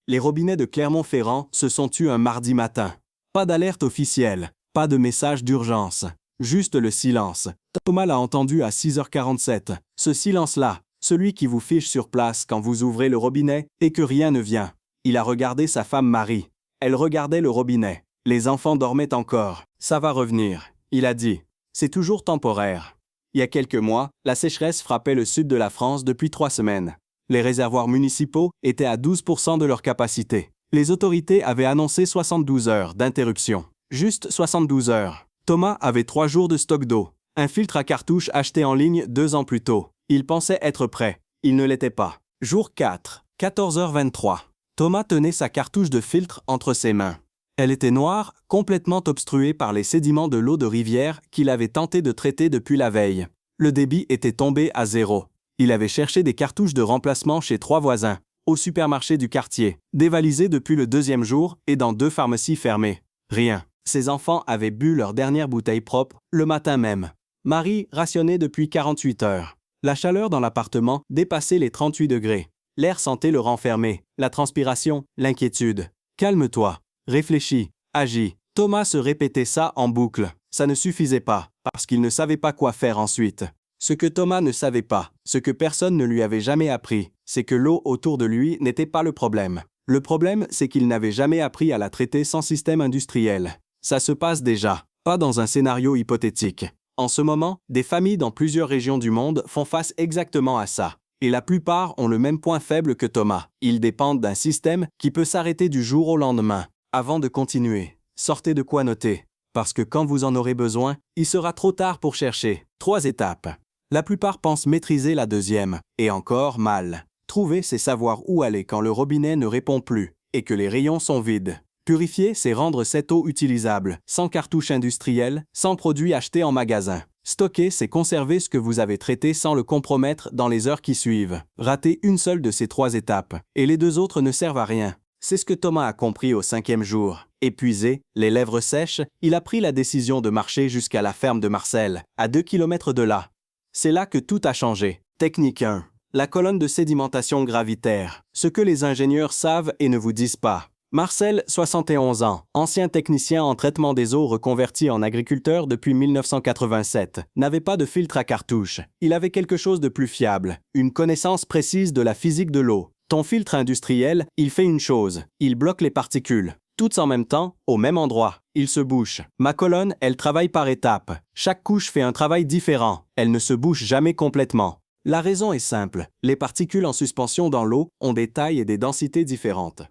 Les robinets de Clermont-Ferrand se sont tus un mardi matin. Pas d'alerte officielle, pas de message d'urgence, juste le silence. Thomas l'a entendu à 6h47. Ce silence-là, celui qui vous fiche sur place quand vous ouvrez le robinet et que rien ne vient. Il a regardé sa femme Marie. Elle regardait le robinet. Les enfants dormaient encore. Ça va revenir, il a dit. C'est toujours temporaire. Il y a quelques mois, la sécheresse frappait le sud de la France depuis 3 semaines. Les réservoirs municipaux étaient à 12% de leur capacité. Les autorités avaient annoncé 72 heures d'interruption. Juste 72 heures. Thomas avait 3 jours de stock d'eau. Un filtre à cartouche acheté en ligne 2 ans plus tôt. Il pensait être prêt. Il ne l'était pas. Jour 4, 14h23. Thomas tenait sa cartouche de filtre entre ses mains. Elle était noire, complètement obstruée par les sédiments de l'eau de rivière qu'il avait tenté de traiter depuis la veille. Le débit était tombé à 0. Il avait cherché des cartouches de remplacement chez 3 voisins, au supermarché du quartier, dévalisées depuis le 2e jour et dans 2 pharmacies fermées. Rien. Ses enfants avaient bu leur dernière bouteille propre le matin même. Marie rationnait depuis 48 heures. La chaleur dans l'appartement dépassait les 38 degrés. L'air sentait le renfermer, la transpiration, l'inquiétude. Calme-toi, réfléchis, agis. Thomas se répétait ça en boucle. Ça ne suffisait pas, parce qu'il ne savait pas quoi faire ensuite. Ce que Thomas ne savait pas, ce que personne ne lui avait jamais appris, c'est que l'eau autour de lui n'était pas le problème. Le problème, c'est qu'il n'avait jamais appris à la traiter sans système industriel. Ça se passe déjà, pas dans un scénario hypothétique. En ce moment, des familles dans plusieurs régions du monde font face exactement à ça. Et la plupart ont le même point faible que Thomas. Ils dépendent d'un système qui peut s'arrêter du jour au lendemain. Avant de continuer, sortez de quoi noter. Parce que quand vous en aurez besoin, il sera trop tard pour chercher. 3 étapes. La plupart pensent maîtriser la 2e, et encore mal. Trouver, c'est savoir où aller quand le robinet ne répond plus, et que les rayons sont vides. Purifier, c'est rendre cette eau utilisable, sans cartouche industrielle, sans produits achetés en magasin. Stocker, c'est conserver ce que vous avez traité sans le compromettre dans les heures qui suivent. Rater une seule de ces 3 étapes, et les 2 autres ne servent à rien. C'est ce que Thomas a compris au 5e jour. Épuisé, les lèvres sèches, il a pris la décision de marcher jusqu'à la ferme de Marcel, à 2 km de là. C'est là que tout a changé. Technique 1. La colonne de sédimentation gravitaire. Ce que les ingénieurs savent et ne vous disent pas. Marcel, 71 ans, ancien technicien en traitement des eaux reconverti en agriculteur depuis 1987, n'avait pas de filtre à cartouche. Il avait quelque chose de plus fiable, une connaissance précise de la physique de l'eau. Ton filtre industriel, il fait une chose, il bloque les particules. Toutes en même temps, au même endroit. Il se bouche. Ma colonne, elle travaille par étapes. Chaque couche fait un travail différent. Elle ne se bouche jamais complètement. La raison est simple. Les particules en suspension dans l'eau ont des tailles et des densités différentes.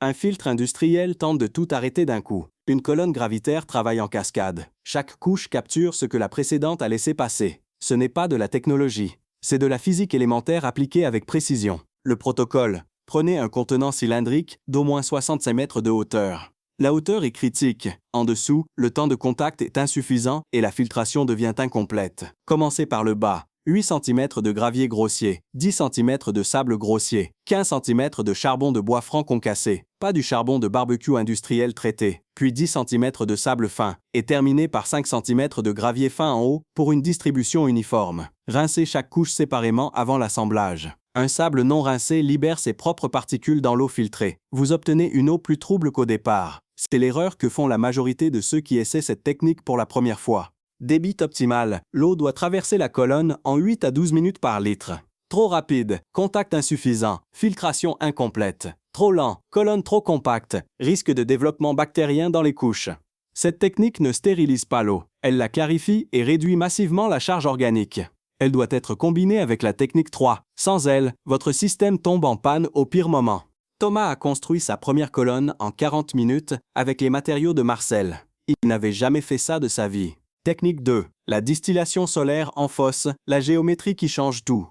Un filtre industriel tente de tout arrêter d'un coup. Une colonne gravitaire travaille en cascade. Chaque couche capture ce que la précédente a laissé passer. Ce n'est pas de la technologie. C'est de la physique élémentaire appliquée avec précision. Le protocole. Prenez un contenant cylindrique d'au moins 65 mètres de hauteur. La hauteur est critique. En dessous, le temps de contact est insuffisant et la filtration devient incomplète. Commencez par le bas. 8 cm de gravier grossier, 10 cm de sable grossier, 15 cm de charbon de bois franc concassé, pas du charbon de barbecue industriel traité, puis 10 cm de sable fin, et terminez par 5 cm de gravier fin en haut pour une distribution uniforme. Rincez chaque couche séparément avant l'assemblage. Un sable non rincé libère ses propres particules dans l'eau filtrée. Vous obtenez une eau plus trouble qu'au départ. C'est l'erreur que font la majorité de ceux qui essaient cette technique pour la première fois. Débit optimal. L'eau doit traverser la colonne en 8 à 12 minutes par litre. Trop rapide. Contact insuffisant. Filtration incomplète. Trop lent. Colonne trop compacte. Risque de développement bactérien dans les couches. Cette technique ne stérilise pas l'eau. Elle la clarifie et réduit massivement la charge organique. Elle doit être combinée avec la technique 3. Sans elle, votre système tombe en panne au pire moment. Thomas a construit sa première colonne en 40 minutes avec les matériaux de Marcel. Il n'avait jamais fait ça de sa vie. Technique 2. La distillation solaire en fosse, la géométrie qui change tout.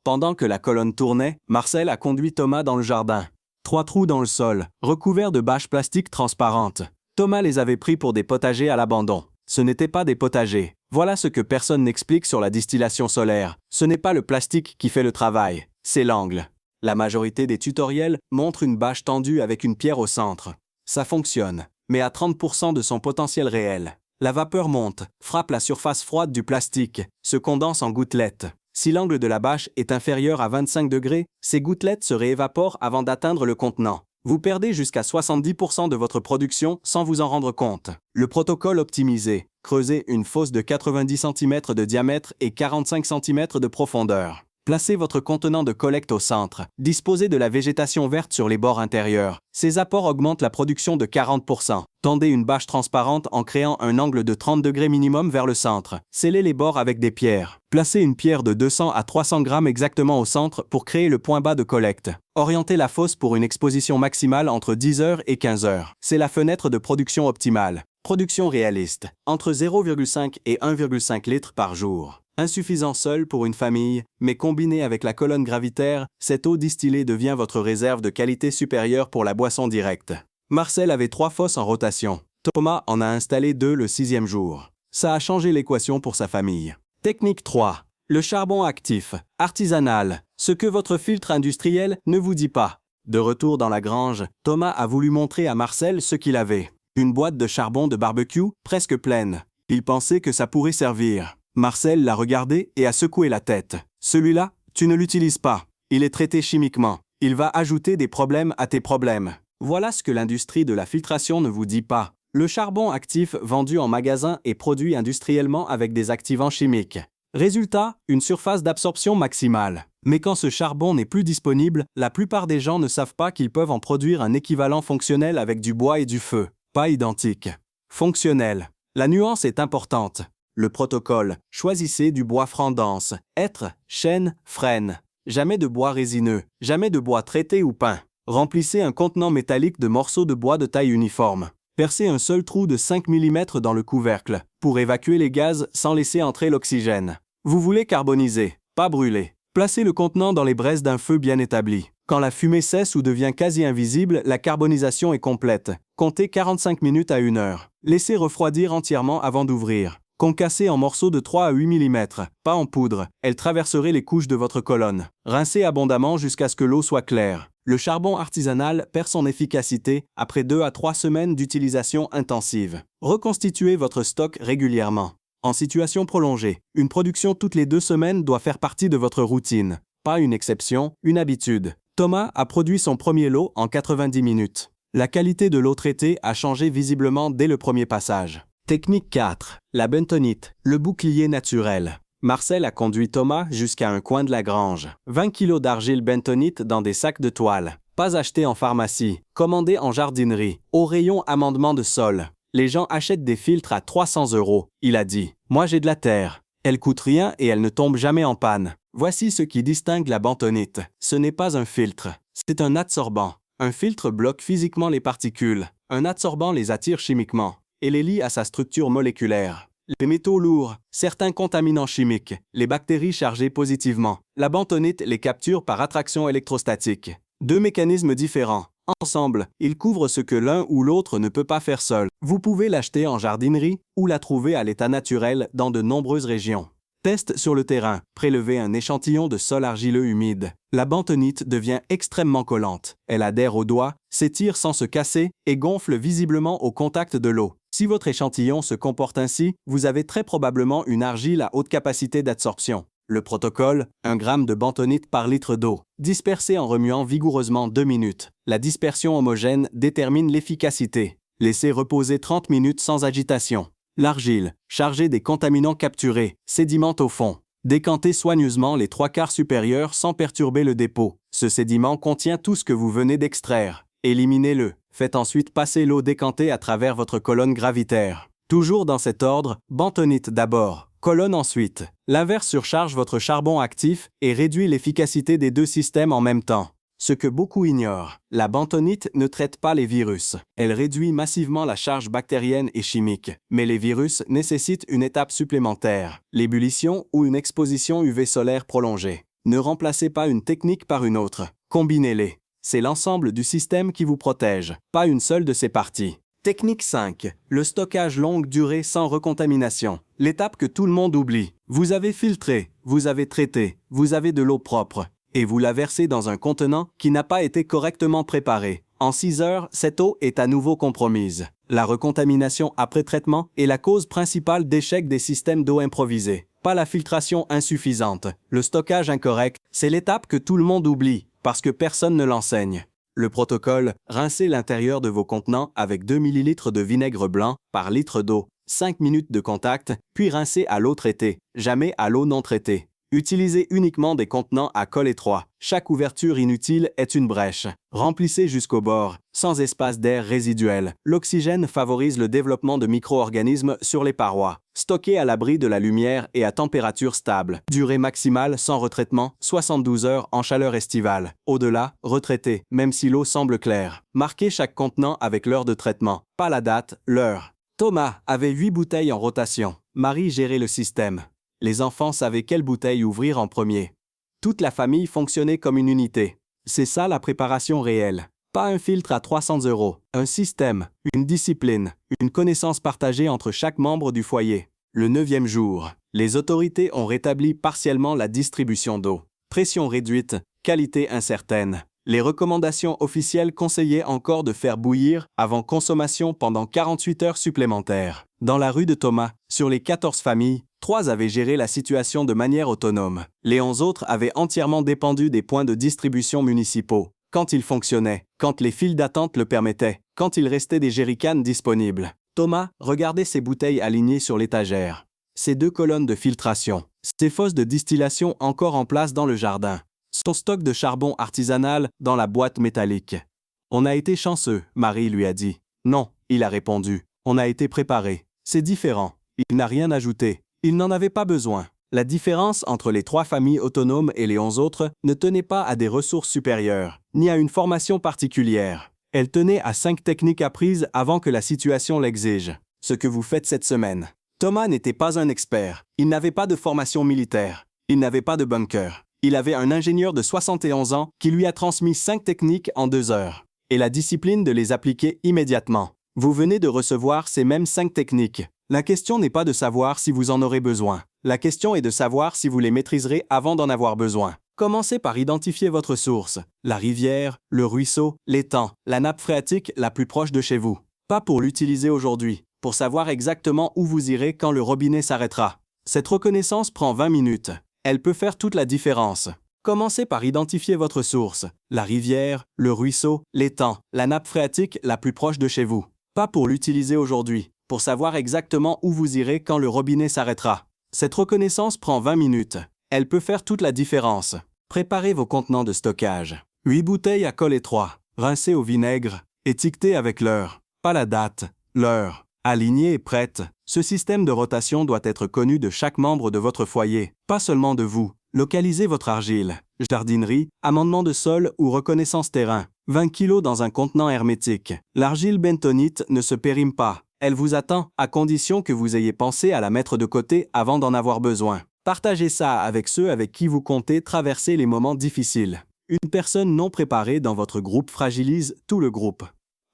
Pendant que la colonne tournait, Marcel a conduit Thomas dans le jardin. 3 trous dans le sol, recouverts de bâches plastiques transparentes. Thomas les avait pris pour des potagers à l'abandon. Ce n'étaient pas des potagers. Voilà ce que personne n'explique sur la distillation solaire. Ce n'est pas le plastique qui fait le travail, c'est l'angle. La majorité des tutoriels montrent une bâche tendue avec une pierre au centre. Ça fonctionne, mais à 30% de son potentiel réel. La vapeur monte, frappe la surface froide du plastique, se condense en gouttelettes. Si l'angle de la bâche est inférieur à 25 degrés, ces gouttelettes se réévaporent avant d'atteindre le contenant. Vous perdez jusqu'à 70% de votre production sans vous en rendre compte. Le protocole optimisé. Creusez une fosse de 90 cm de diamètre et 45 cm de profondeur. Placez votre contenant de collecte au centre. Disposez de la végétation verte sur les bords intérieurs. Ces apports augmentent la production de 40%. Tendez une bâche transparente en créant un angle de 30 degrés minimum vers le centre. Scellez les bords avec des pierres. Placez une pierre de 200 à 300 grammes exactement au centre pour créer le point bas de collecte. Orientez la fosse pour une exposition maximale entre 10 heures et 15 heures. C'est la fenêtre de production optimale. Production réaliste. Entre 0,5 et 1,5 litres par jour. Insuffisant seul pour une famille, mais combiné avec la colonne gravitaire, cette eau distillée devient votre réserve de qualité supérieure pour la boisson directe. Marcel avait 3 fosses en rotation. Thomas en a installé 2 le 6e jour. Ça a changé l'équation pour sa famille. Technique 3. Le charbon actif, artisanal, ce que votre filtre industriel ne vous dit pas. De retour dans la grange, Thomas a voulu montrer à Marcel ce qu'il avait. Une boîte de charbon de barbecue, presque pleine. Il pensait que ça pourrait servir. Marcel l'a regardé et a secoué la tête. Celui-là, tu ne l'utilises pas. Il est traité chimiquement. Il va ajouter des problèmes à tes problèmes. Voilà ce que l'industrie de la filtration ne vous dit pas. Le charbon actif vendu en magasin est produit industriellement avec des activants chimiques. Résultat, une surface d'absorption maximale. Mais quand ce charbon n'est plus disponible, la plupart des gens ne savent pas qu'ils peuvent en produire un équivalent fonctionnel avec du bois et du feu. Pas identique. Fonctionnel. La nuance est importante. Le protocole. Choisissez du bois franc dense. Hêtre, chêne, frêne. Jamais de bois résineux. Jamais de bois traité ou peint. Remplissez un contenant métallique de morceaux de bois de taille uniforme. Percez un seul trou de 5 mm dans le couvercle pour évacuer les gaz sans laisser entrer l'oxygène. Vous voulez carboniser, pas brûler. Placez le contenant dans les braises d'un feu bien établi. Quand la fumée cesse ou devient quasi invisible, la carbonisation est complète. Comptez 45 minutes à 1 heure. Laissez refroidir entièrement avant d'ouvrir. Concassez en morceaux de 3 à 8 mm, pas en poudre. Elle traverserait les couches de votre colonne. Rincez abondamment jusqu'à ce que l'eau soit claire. Le charbon artisanal perd son efficacité après 2 à 3 semaines d'utilisation intensive. Reconstituez votre stock régulièrement. En situation prolongée, une production toutes les 2 semaines doit faire partie de votre routine. Pas une exception, une habitude. Thomas a produit son premier lot en 90 minutes. La qualité de l'eau traitée a changé visiblement dès le premier passage. Technique 4. La bentonite, le bouclier naturel. Marcel a conduit Thomas jusqu'à un coin de la grange. 20 kg d'argile bentonite dans des sacs de toile. Pas acheté en pharmacie, commandé en jardinerie, au rayon amendement de sol. Les gens achètent des filtres à 300 €, il a dit. Moi j'ai de la terre. Elle coûte rien et elle ne tombe jamais en panne. Voici ce qui distingue la bentonite. Ce n'est pas un filtre, c'est un adsorbant. Un filtre bloque physiquement les particules. Un adsorbant les attire chimiquement et les lie à sa structure moléculaire. Les métaux lourds, certains contaminants chimiques, les bactéries chargées positivement. La bentonite les capture par attraction électrostatique. 2 mécanismes différents. Ensemble, ils couvrent ce que l'un ou l'autre ne peut pas faire seul. Vous pouvez l'acheter en jardinerie ou la trouver à l'état naturel dans de nombreuses régions. Test sur le terrain. Prélevez un échantillon de sol argileux humide. La bentonite devient extrêmement collante. Elle adhère aux doigts, s'étire sans se casser et gonfle visiblement au contact de l'eau. Si votre échantillon se comporte ainsi, vous avez très probablement une argile à haute capacité d'absorption. Le protocole, 1 g de bentonite par litre d'eau. Dispersez en remuant vigoureusement 2 minutes. La dispersion homogène détermine l'efficacité. Laissez reposer 30 minutes sans agitation. L'argile, chargée des contaminants capturés, sédimente au fond. Décantez soigneusement les 3/4 supérieurs sans perturber le dépôt. Ce sédiment contient tout ce que vous venez d'extraire. Éliminez-le. Faites ensuite passer l'eau décantée à travers votre colonne gravitaire. Toujours dans cet ordre, bentonite d'abord, colonne ensuite. L'inverse surcharge votre charbon actif et réduit l'efficacité des 2 systèmes en même temps. Ce que beaucoup ignorent, la bentonite ne traite pas les virus. Elle réduit massivement la charge bactérienne et chimique. Mais les virus nécessitent une étape supplémentaire, l'ébullition ou une exposition UV solaire prolongée. Ne remplacez pas une technique par une autre. Combinez-les. C'est l'ensemble du système qui vous protège, pas une seule de ses parties. Technique 5. Le stockage longue durée sans recontamination. L'étape que tout le monde oublie. Vous avez filtré, vous avez traité, vous avez de l'eau propre. Et vous la versez dans un contenant qui n'a pas été correctement préparé. En 6 heures, cette eau est à nouveau compromise. La recontamination après traitement est la cause principale d'échec des systèmes d'eau improvisés. Pas la filtration insuffisante. Le stockage incorrect, c'est l'étape que tout le monde oublie, parce que personne ne l'enseigne. Le protocole, rincez l'intérieur de vos contenants avec 2 ml de vinaigre blanc par litre d'eau, 5 minutes de contact, puis rincez à l'eau traitée, jamais à l'eau non traitée. Utilisez uniquement des contenants à col étroit. Chaque ouverture inutile est une brèche. Remplissez jusqu'au bord, sans espace d'air résiduel. L'oxygène favorise le développement de micro-organismes sur les parois. Stockez à l'abri de la lumière et à température stable. Durée maximale sans retraitement, 72 heures en chaleur estivale. Au-delà, retraitez, même si l'eau semble claire. Marquez chaque contenant avec l'heure de traitement. Pas la date, l'heure. Thomas avait 8 bouteilles en rotation. Marie gérait le système. Les enfants savaient quelle bouteille ouvrir en premier. Toute la famille fonctionnait comme une unité. C'est ça la préparation réelle. Pas un filtre à 300 €, un système, une discipline, une connaissance partagée entre chaque membre du foyer. Le 9e jour, les autorités ont rétabli partiellement la distribution d'eau. Pression réduite, qualité incertaine. Les recommandations officielles conseillaient encore de faire bouillir avant consommation pendant 48 heures supplémentaires. Dans la rue de Thomas, sur les 14 familles, 3 avaient géré la situation de manière autonome. Les 11 autres avaient entièrement dépendu des points de distribution municipaux. Quand ils fonctionnaient, quand les files d'attente le permettaient, quand il restait des jerrycans disponibles. Thomas regardait ses bouteilles alignées sur l'étagère. Ses 2 colonnes de filtration. Ses fosses de distillation encore en place dans le jardin. Son stock de charbon artisanal dans la boîte métallique. « On a été chanceux », Marie lui a dit. « Non », il a répondu. « On a été préparé. C'est différent. » Il n'a rien ajouté. Il n'en avait pas besoin. La différence entre les 3 familles autonomes et les 11 autres ne tenait pas à des ressources supérieures, ni à une formation particulière. Elle tenait à 5 techniques apprises avant que la situation l'exige. Ce que vous faites cette semaine. Thomas n'était pas un expert. Il n'avait pas de formation militaire. Il n'avait pas de bunker. Il avait un ingénieur de 71 ans qui lui a transmis 5 techniques en 2 heures. Et la discipline de les appliquer immédiatement. Vous venez de recevoir ces mêmes 5 techniques. La question n'est pas de savoir si vous en aurez besoin. La question est de savoir si vous les maîtriserez avant d'en avoir besoin. Commencez par identifier votre source. La rivière, le ruisseau, l'étang, la nappe phréatique la plus proche de chez vous. Pas pour l'utiliser aujourd'hui, pour savoir exactement où vous irez quand le robinet s'arrêtera. Cette reconnaissance prend 20 minutes. Elle peut faire toute la différence. Commencez par identifier votre source. La rivière, le ruisseau, l'étang, la nappe phréatique la plus proche de chez vous. Pas pour l'utiliser aujourd'hui, pour savoir exactement où vous irez quand le robinet s'arrêtera. Cette reconnaissance prend 20 minutes. Elle peut faire toute la différence. Préparez vos contenants de stockage. 8 bouteilles à col étroit, rincées au vinaigre, étiquetées avec l'heure. Pas la date, l'heure. Alignée et prête. Ce système de rotation doit être connu de chaque membre de votre foyer, pas seulement de vous. Localisez votre argile, jardinerie, amendement de sol ou reconnaissance terrain. 20 kg dans un contenant hermétique. L'argile bentonite ne se périme pas. Elle vous attend, à condition que vous ayez pensé à la mettre de côté avant d'en avoir besoin. Partagez ça avec ceux avec qui vous comptez traverser les moments difficiles. Une personne non préparée dans votre groupe fragilise tout le groupe.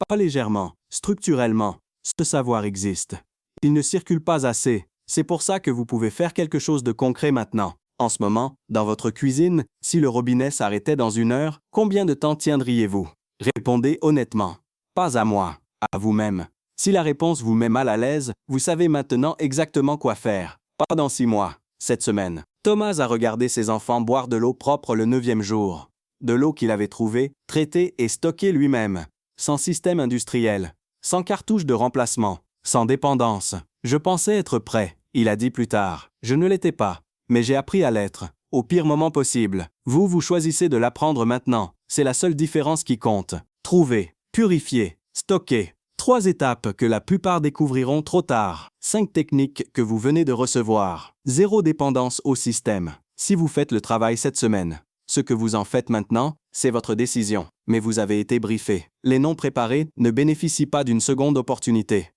Pas légèrement, structurellement. Ce savoir existe. Il ne circule pas assez. C'est pour ça que vous pouvez faire quelque chose de concret maintenant. En ce moment, dans votre cuisine, si le robinet s'arrêtait dans 1 heure, combien de temps tiendriez-vous? Répondez honnêtement. Pas à moi, à vous-même. Si la réponse vous met mal à l'aise, vous savez maintenant exactement quoi faire. Pas dans 6 mois, cette semaine. Thomas a regardé ses enfants boire de l'eau propre le 9e jour. De l'eau qu'il avait trouvée, traitée et stockée lui-même. Sans système industriel. Sans cartouche de remplacement. Sans dépendance. Je pensais être prêt, il a dit plus tard. Je ne l'étais pas. Mais j'ai appris à l'être. Au pire moment possible. Vous choisissez de l'apprendre maintenant. C'est la seule différence qui compte. Trouver, purifier, stocker. 3 étapes que la plupart découvriront trop tard. 5 techniques que vous venez de recevoir. 0 dépendance au système. Si vous faites le travail cette semaine, ce que vous en faites maintenant, c'est votre décision. Mais vous avez été briefé. Les non préparés ne bénéficient pas d'une seconde opportunité.